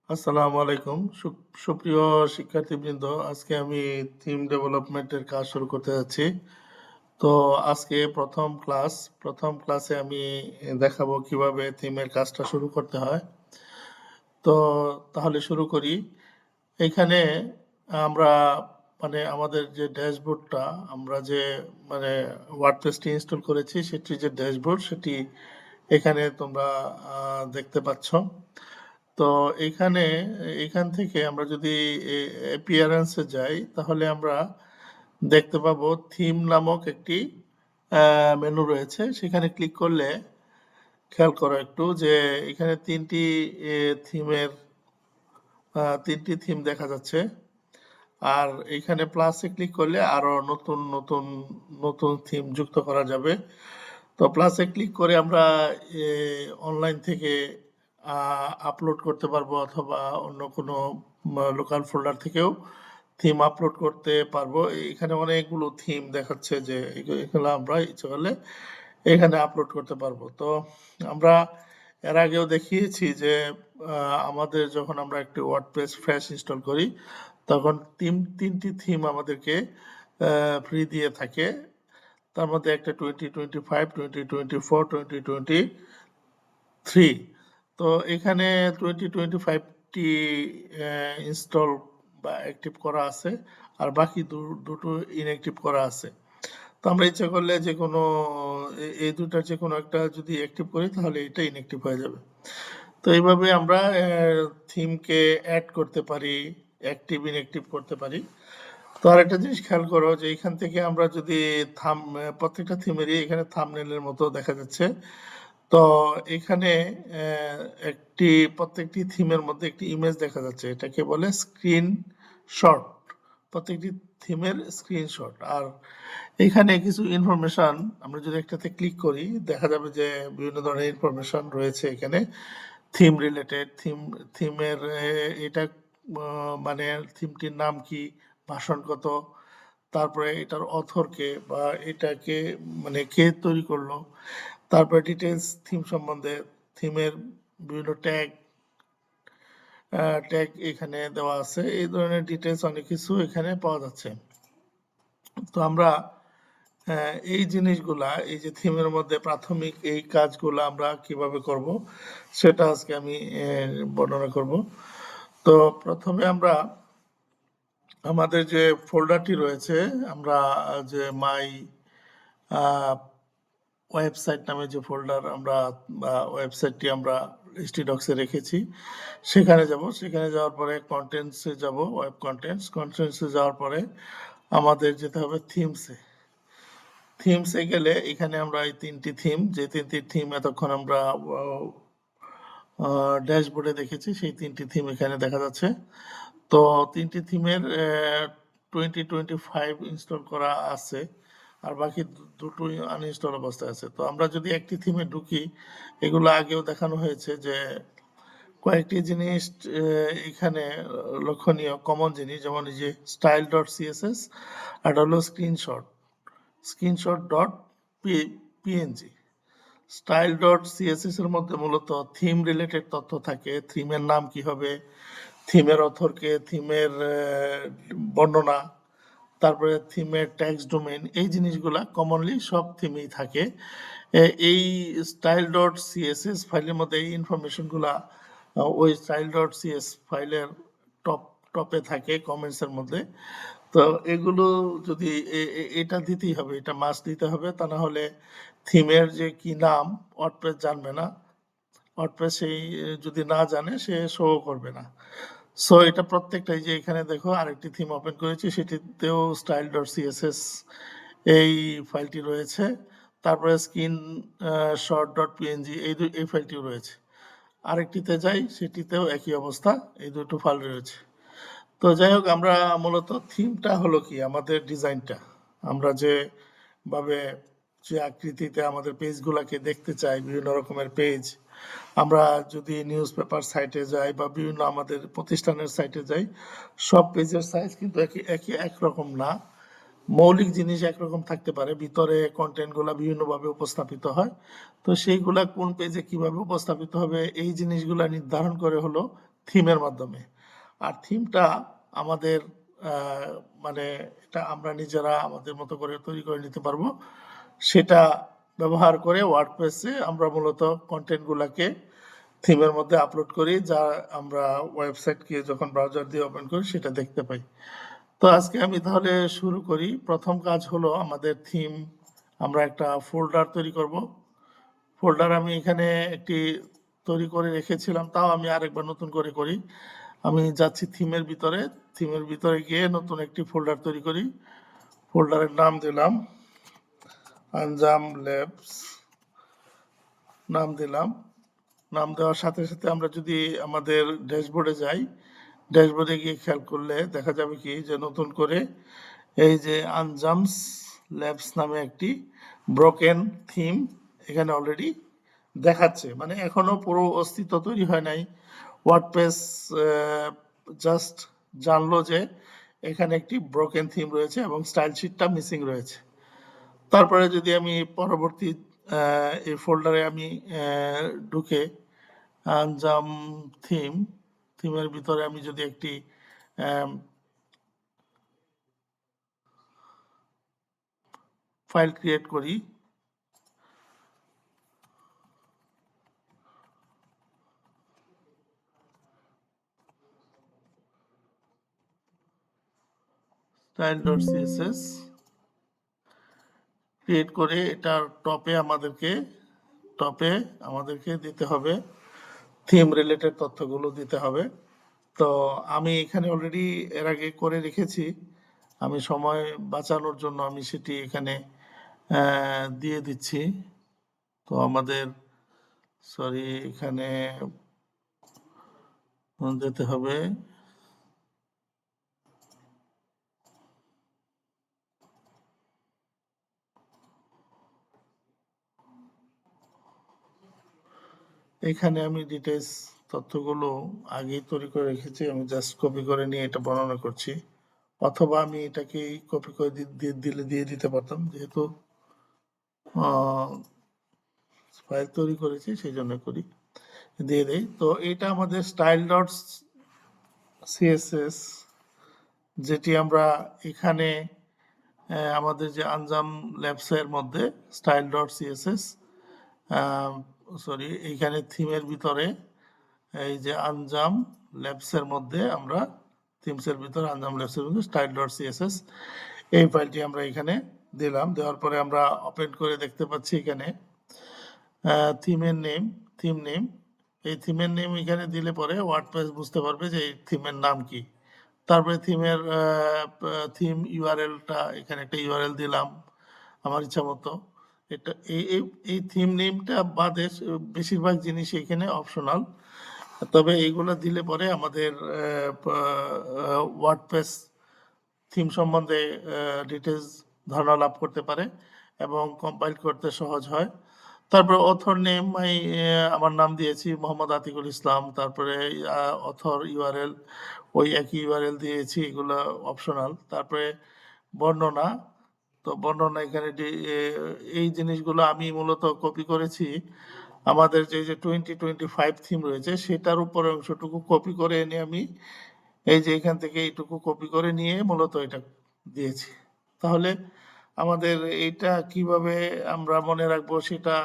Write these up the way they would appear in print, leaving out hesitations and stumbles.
আসসালামু আলাইকুম। সুপ্রিয় শিক্ষার্থীবৃন্দ, আজকে আমি থিম ডেভেলপমেন্টের কাজ শুরু করতে যাচ্ছি। তো আজকে প্রথম ক্লাসে আমি দেখাবো কিভাবে থিমের কাজটা শুরু করতে হয়। তো তাহলে শুরু করি। এখানে আমরা আমাদের যে ড্যাশবোর্ডটা আমরা যে ওয়ার্ডপ্রেসটি ইনস্টল করেছি সেটির যে ড্যাশবোর্ড সেটি এখানে তোমরা দেখতে পাচ্ছ। তো এখান থেকে আমরা যদি অ্যাপিয়ারেন্সে যাই তাহলে আমরা দেখতে পাবো থিম নামক একটি মেনু রয়েছে। সেখানে ক্লিক করলে খেয়াল করো একটু যে এখানে তিনটি থিম দেখা যাচ্ছে। আর এখানে প্লাসে ক্লিক করলে আরো নতুন নতুন নতুন থিম যুক্ত করা যাবে। তো প্লাসে ক্লিক করে আমরা অনলাইন থেকে আপলোড করতে পারবো অথবা অন্য কোনো লোকাল ফোল্ডার থেকেও থিম আপলোড করতে পারবো। এখানে অনেকগুলো থিম দেখাচ্ছে যে এগুলো আমরা ইচ্ছে করলে এখানে আপলোড করতে পারবো। তো আমরা এর আগেও দেখিয়েছি যে আমাদের যখন আমরা একটি ওয়ার্ডপ্রেস ফ্রেশ ইনস্টল করি তখন তিনটি থিম আমাদেরকে ফ্রি দিয়ে থাকে। তার মধ্যে একটা 2025, 2024, 2023। তো এখানে 2025টি ইনস্টল বা অ্যাক্টিভ করা আছে, আর বাকি দুটো ইনঅ্যাক্টিভ করা আছে। তো আমরা ইচ্ছা করলে যে কোনো এই দুটার যে কোনো একটা যদি অ্যাক্টিভ করি তাহলে এটা ইনঅ্যাক্টিভ হয়ে যাবে। তো এইভাবে আমরা থিমকে অ্যাড করতে পারি, অ্যাক্টিভ ইনঅ্যাক্টিভ করতে পারি। তো আরেকটা জিনিস খেয়াল করো যে এখান থেকে আমরা যদি প্রত্যেকটা থিমেরই এখানে থাম্বনেলের মতো দেখা যাচ্ছে। তো এখানে প্রত্যেকটি থিমের মধ্যে একটি ইমেজ দেখা যাচ্ছে, এটাকে বলে স্ক্রিনশট। প্রত্যেকটি থিমের স্ক্রিনশট। আর এখানে কিছু ইনফরমেশন আমরা যদি একটাতে ক্লিক করি দেখা যাবে যে বিভিন্ন ধরনের ইনফরমেশন রয়েছে এখানে থিম রিলেটেড। থিমের এটা মানে থিমটির নাম কি, ভাষণ কত, তারপরে এটার অথর কে বা এটাকে কে তৈরি করলো, তারপরে ডিটেলস থিম সম্বন্ধে, থিমের বিভিন্ন ট্যাগ এখানে দেওয়া আছে। এই ধরনের ডিটেলস অনেক কিছু এখানে পাওয়া যাচ্ছে। তো আমরা এই জিনিসগুলা, এই যে থিমের মধ্যে প্রাথমিক এই কাজগুলো আমরা কিভাবে করব সেটা আজকে আমি বর্ণনা করব। তো প্রথমে আমরা আমাদের যে ফোল্ডারটি রয়েছে, আমরা যে মাই ওয়েবসাইট নামে যে ফোল্ডার আমরা ওয়েবসাইটটি আমরা htdocs-এ রেখেছি সেখানে যাব। সেখানে যাওয়ার পরে কন্টেন্টসে যাব, ওয়েব কন্টেন্টসে যাওয়ার পরে আমাদের যেতে হবে থিমসে গেলে এখানে আমরা এই তিনটি থিম এতক্ষণ আমরা ড্যাশবোর্ডে দেখেছি, সেই তিনটি থিম এখানে দেখা যাচ্ছে। তো তিনটি থিমের 2025 ইনস্টল করা আছে, আর বাকি দুটোই আনইনস্টল অবস্থায় আছে। তো আমরা যদি একটি থিমে ঢুকি, এগুলো আগেও দেখানো হয়েছে যে কয়েকটি জিনিস এখানে লক্ষণীয় কমন জিনিস, যেমন এই যে style.css আর হলো screenshot.png। style.css এর মধ্যে মূলত থিম রিলেটেড তথ্য থাকে, থিমের নাম কি হবে, থিমের অথরকে, থিমের বর্ণনা, তারপরে থিমের ট্যাক্স ডোমেইন, এই জিনিসগুলা কমনলি সব থিমেই থাকে। এই style.css ফাইলের মধ্যে এই ইনফরমেশনগুলা ওই style.cs ফাইলের টপে থাকে কমেন্টস এর মধ্যে। তো এগুলো যদি এটা দিতেই হবে, এটা মাস্ট দিতে হবে, তা না হলে থিমের যে কি নাম ওয়ার্ডপ্রেস জানবে না, ওয়ার্ডপ্রেস সেই যদি না জানে সে শো করবে না। সো এটা প্রত্যেকটাই, যে এখানে দেখো আরেকটি থিম ওপেন করেছি সেটিতেও style.css এই ফাইলটি রয়েছে, তারপরে screenshot.png এই ফাইলটিও রয়েছে। আরেকটিতে যাই, সেটিতেও একই অবস্থা, এই দুটো ফাইল রয়েছে। তো যাই হোক, আমরা মূলত থিমটা হলো কি আমাদের ডিজাইনটা, আমরা যে আকৃতিতে আমাদের পেজগুলোকে দেখতে চাই, বিভিন্ন রকমের পেজ, আমরা যদি নিউজ পেপার সাইটে যাই বা বিভিন্ন আমাদের প্রতিষ্ঠানের সাইটে যাই, সব পেজের সাইজ কিন্তু একরকম না। মৌলিক জিনিস একরকম থাকতে পারে, ভিতরে কন্টেন্টগুলো বিভিন্নভাবে উপস্থাপিত হয়। তো সেইগুলা কোন পেজে কিভাবে উপস্থাপিত হবে এই জিনিসগুলা নির্ধারণ করে হলো থিমের মাধ্যমে। আর থিমটা আমাদের মানে এটা আমরা নিজেরা আমাদের মতো করে তৈরি করে নিতে পারবো। সেটা ব্যবহার করে ওয়ার্ডপ্রেসে আমরা মূলত কন্টেন্টগুলাকে থিমের মধ্যে আপলোড করি, যা আমরা ওয়েবসাইটকে যখন ব্রাউজার দিয়ে ওপেন করি সেটা দেখতে পাই। তো আজকে আমি তাহলে শুরু করি। প্রথম কাজ হলো আমাদের থিম, আমরা একটা ফোল্ডার তৈরি করব। ফোল্ডার আমি এখানে একটি তৈরি করে রেখেছিলাম, তাও আমি আরেকবার নতুন করে করি। আমি যাচ্ছি থিমের ভিতরে, থিমের ভিতরে গিয়ে নতুন একটি ফোল্ডার তৈরি করি। ফোল্ডারের নাম দিলাম আঞ্জাম ল্যাবস, নাম দিলাম। নাম দেওয়ার সাথে সাথে আমরা যদি আমাদের ড্যাশবোর্ডে যাই, ড্যাশবোর্ডে গিয়ে খেয়াল করলে দেখা যাবে কি যে নতুন করে এই যে আনজামস ল্যাবস নামে একটি ব্রোকেন থিম এখানে অলরেডি দেখাচ্ছে। মানে এখনো পুরো অস্তিত্ব তৈরি হয় নাই। ওয়ার্ডপ্রেস জাস্ট জানলো যে এখানে একটি ব্রোকেন থিম রয়েছে এবং স্টাইল শিটটা মিসিং রয়েছে। তারপরে যদি আমি পরবর্তী এই ফোল্ডারে আমি ঢুকে আঞ্জাম থিম, থিমের ভিতরে আমি যদি একটি ফাইল ক্রিয়েট করি, style.css ক্রিয়েট করে এটার টপে আমাদেরকে দিতে হবে থিম রিলেটেড তথ্যগুলো দিতে হবে। তো আমি এখানে অলরেডি এর আগে করে রেখেছি, আমি সময় বাঁচানোর জন্য আমি সেটি এখানে দিয়ে দিচ্ছি। তো আমাদের এখানে যেতে হবে এখানে আমি ডিটেলস তথ্যগুলো আগেই তৈরি করে রেখেছি, আমি জাস্ট কপি করে নিয়ে এটা বর্ণনা করছি। অথবা আমি এটাকে কপি করে দিয়ে দিতে পারতাম, যেহেতু ফাইল তৈরি করেছি সেই জন্য করি, দিয়ে দেই। তো এটা আমাদের style.css, যেটি আমরা এখানে আমাদের যে আঞ্জাম ল্যাবসের মধ্যে style.css এইখানে থিমের ভিতরে এই যে আঞ্জাম ল্যাবসের মধ্যে আমরা থিমসের ভিতরে আঞ্জাম ল্যাবসের মধ্যে style.css এই ফাইলটি আমরা এখানে দিলাম। দেওয়ার পরে আমরা ওপেন করে দেখতে পাচ্ছি এখানে থিমের নেম, থিম নেম, এই থিমের নেম এখানে দিলে পরে ওয়ার্ডপ্রেস বুঝতে পারবে যে এই থিমের নাম কি। তারপরে থিমের থিম ইউআরএলটা এখানে একটা ইউআরএল দিলাম আমার ইচ্ছা মতো। এটা এই থিম নেমটা বাদে বেশিরভাগ জিনিস এখানে অপশনাল, তবে এইগুলো দিলে পরে আমাদের ওয়ার্ডপ্রেস থিম সম্বন্ধে ডিটেলস ধারণা লাভ করতে পারে এবং কম্পাইল করতে সহজ হয়। তারপরে অথর নেম আমার নাম দিয়েছি মোহাম্মদ আতিকুল ইসলাম, তারপরে অথর ইউআরএল ওই একই ইউআরএল দিয়েছি, এগুলো অপশনাল। তারপরে বর্ণনা, তো বর্ণনা এখানে এই জিনিসগুলো আমি মূলত কপি করেছি আমাদের যে 2025 থিম রয়েছে সেটার উপরে অংশটুকু কপি করে এনে আমি এই যে এখান থেকে এইটুকু কপি করে নিয়ে মূলত এটা দিয়েছি। তাহলে আমাদের এইটা কিভাবে আমরা মনে রাখবো সেটা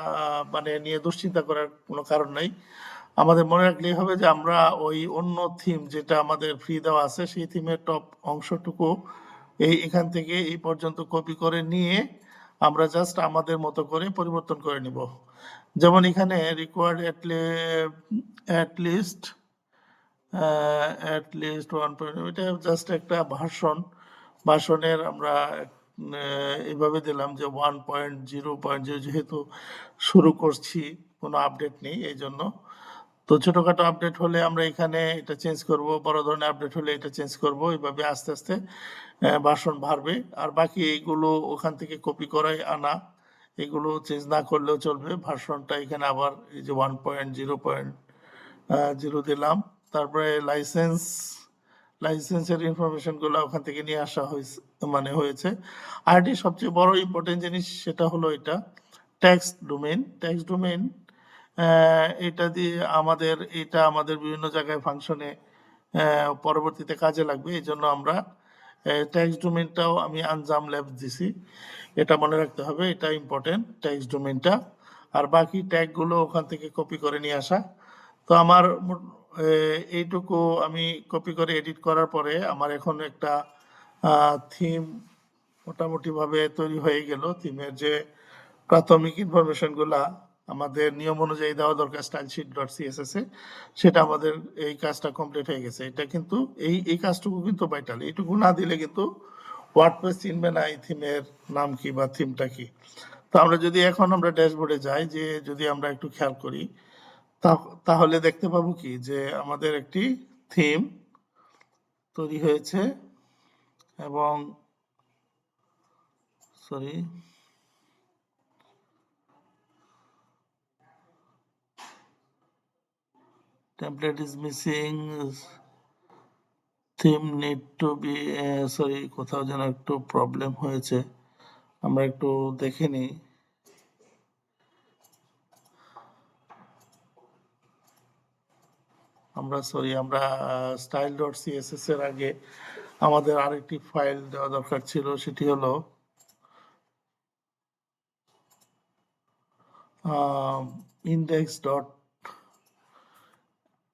মানে নিয়ে দুশ্চিন্তা করার কোনো কারণ নাই। আমাদের মনে রাখলেই হবে যে আমরা ওই অন্য থিম যেটা আমাদের ফ্রি দেওয়া আছে সেই থিমের টপ অংশটুকু এখান থেকে এই পর্যন্ত কপি করে নিয়ে আমরা জাস্ট আমাদের মতো করে পরিবর্তন করে নিব। যেমন এখানে রিকোয়ার্ড অ্যাটলিস্ট 1 এটা জাস্ট একটা ভাষণের আমরা এইভাবে দিলাম যে 1.0.0, যেহেতু শুরু করছি কোনো আপডেট নেই এই জন্য। তো ছোটখাটো আপডেট হলে আমরা এখানে এটা চেঞ্জ করব, বড় ধরনের আপডেট হলে এটা চেঞ্জ করব, এইভাবে আস্তে আস্তে ভাষণ বাড়বে। আর বাকি এইগুলো ওখান থেকে কপি করাই আনা, এগুলো চেঞ্জ না করলেও চলবে। ভাষণটা এখানে আবার এই যে 1.0.0 দিলাম। তারপরে লাইসেন্সের ইনফরমেশনগুলো ওখান থেকে নিয়ে আসা হয়েছে। আরেকটি সবচেয়ে বড় ইম্পর্টেন্ট জিনিস সেটা হলো এটা টেক্সট ডোমেইন। এটা দিয়ে এটা আমাদের বিভিন্ন জায়গায় ফাংশনে পরবর্তীতে কাজে লাগবে। এই জন্য আমরা টেক্সট ডোমেইনটাও আমি আনজাম ল্যাবস দিছি। এটা মনে রাখতে হবে, এটা ইম্পর্টেন্ট টেক্সট ডোমেইনটা। আর বাকি ট্যাগগুলো ওখান থেকে কপি করে নিয়ে আসা। তো আমার এইটুকু আমি কপি করে এডিট করার পরে আমার এখন একটা থিম মোটামুটিভাবে তৈরি হয়ে গেল। থিমের যে প্রাথমিক ইনফরমেশনগুলা আমাদের নিয়ম অনুযায়ী দেওয়া দরকার stylesheet.css এ, সেটা আমাদের এই কাজটা কমপ্লিট হয়ে গেছে। এটা কিন্তু এই কাজটুকু কিন্তু ভাইটাল। এইটুকু না দিলে কিন্তু ওয়ার্ডপ্রেস চিনবে না এই থিমের নাম কি বা থিমটা কি। তো আমরা যদি এখন আমরা ড্যাশবোর্ডে যাই, যে যদি আমরা একটু খেয়াল করি, তাহলে দেখতে পাবো কি যে আমাদের একটি থিম তৈরি হয়েছে এবং sorry template is missing, theme need to be sorry কোথাও যেন একটু প্রবলেম হয়েছে, আমরা একটু দেখে নিই। আমরা style.css এর আগে আমাদের আরেকটি ফাইল দেওয়া দরকার ছিল, সেটি হলো index.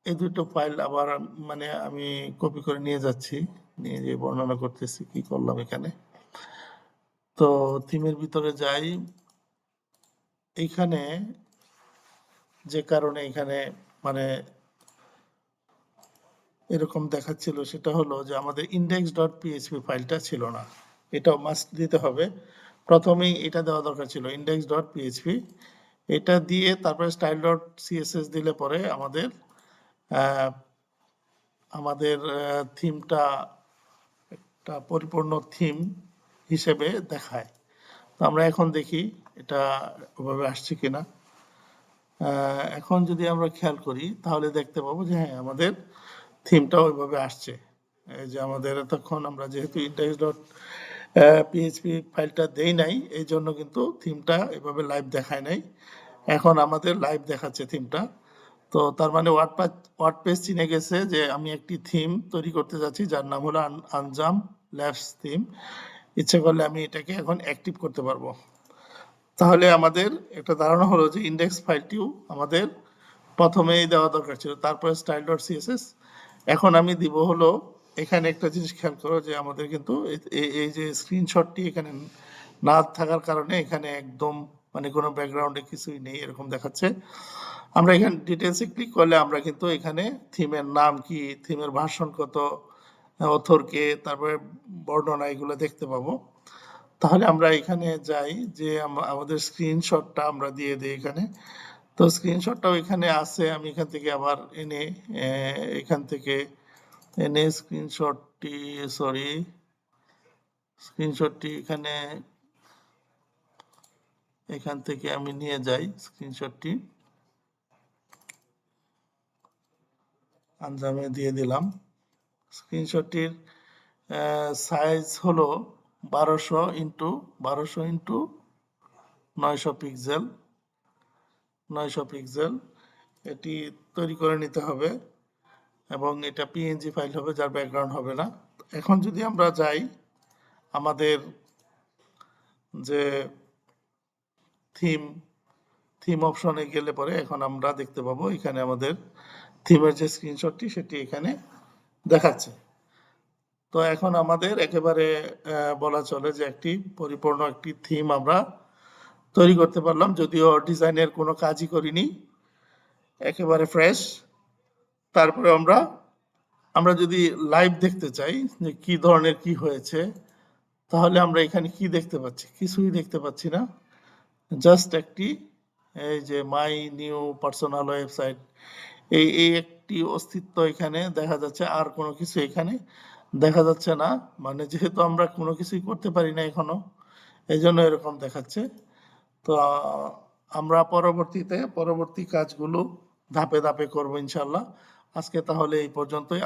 এই দুটো ফাইল আবার মানে আমি কপি করে নিয়ে যাচ্ছি, নিয়ে যে বর্ণনা করতেছি কি করলাম এখানে। তো থিমের ভিতরে যাই, এইখানে যে কারণে এখানে মানে এরকম দেখাচ্ছিল সেটা হলো যে আমাদের index.php ফাইলটা ছিল না। এটাও মাস্ট দিতে হবে। প্রথমেই এটা দেওয়া দরকার ছিল index.php। এটা দিয়ে তারপরে style.css দিলে পরে আমাদের থিমটা একটা পরিপূর্ণ থিম হিসেবে দেখায়। তো আমরা এখন দেখি এটা ওভাবে আসছে কিনা। এখন যদি আমরা খেয়াল করি তাহলে দেখতে পাবো যে হ্যাঁ, আমাদের থিমটা ওইভাবে আসছে। এই যে আমাদের এতক্ষণ আমরা যেহেতু index.php ফাইলটা দেই নাই, এই জন্য কিন্তু থিমটা এভাবে লাইভ দেখায় নাই। এখন আমাদের লাইভ দেখাচ্ছে থিমটা। তো তার মানে ওয়ার্ডপ্রেস চিনে গেছে যে আমি একটি থিম তৈরি করতে যাচ্ছি যার নাম হলো আনজাম ল্যাবস থিম। ইচ্ছে করলে আমি এটাকে এখন অ্যাক্টিভ করতে পারবো। তাহলে আমাদের একটা ধারণা হলো যে ইন্ডেক্স ফাইলটিও আমাদের প্রথমেই দেওয়া দরকার ছিল, তারপরে style.css। এখন আমি দিব হলো, এখানে একটা জিনিস খেয়াল করো যে আমাদের কিন্তু এই যে স্ক্রিনশটটি এখানে না থাকার কারণে এখানে একদম মানে কোনো ব্যাকগ্রাউন্ডে কিছুই নেই এরকম দেখাচ্ছে। আমরা এখানে ডিটেলসে ক্লিক করলে আমরা কিন্তু এখানে থিমের নাম কি, থিমের ভার্সন কত, অথর কে, তারপরে বর্ণনা, এগুলো দেখতে পাবো। তাহলে আমরা এখানে যাই যে আমাদের স্ক্রিনশটটা আমরা দিয়ে দিই এখানে। তো স্ক্রিনশটটাও এখানে আছে, আমি এখান থেকে আবার এনে স্ক্রিনশটটি এখান থেকে আমি নিয়ে যাই স্ক্রিনশটটি, আনজামে দিয়ে দিলাম। স্ক্রিনশটটির সাইজ হলো 1200 ইন্টু 900 পিক্সেল। এটি তৈরি করে নিতে হবে এবং এটা পিএনজি ফাইল হবে, যার ব্যাকগ্রাউন্ড হবে না। এখন যদি আমরা যাই আমাদের যে থিম অপশনে গেলে পরে এখন আমরা দেখতে পাবো এখানে আমাদের থিমের যে স্ক্রিনশটটি সেটি এখানে দেখাচ্ছে। তো এখন আমাদের একেবারে বলা চলে যে একটি পরিপূর্ণ একটি থিম আমরা তৈরি করতে পারলাম, যদিও ডিজাইনের কোনো কাজই করিনি, একেবারে ফ্রেশ। তারপরে আমরা যদি লাইভ দেখতে চাই যে কি ধরনের কি হয়েছে, তাহলে আমরা এখানে কি দেখতে পাচ্ছি? কিছুই দেখতে পাচ্ছি না, জাস্ট একটি এই যে মাই নিউ পার্সোনাল ওয়েবসাইট, এই একটি অস্তিত্ব এখানে দেখা যাচ্ছে, আর কোনো কিছু এখানে দেখা যাচ্ছে না। মানে যেহেতু আমরা কোনো কিছুই করতে পারি না এখনো, এই জন্য এরকম দেখাচ্ছে। তো আমরা পরবর্তী কাজগুলো ধাপে ধাপে করবো ইনশাল্লাহ। আজকে তাহলে এই পর্যন্তই।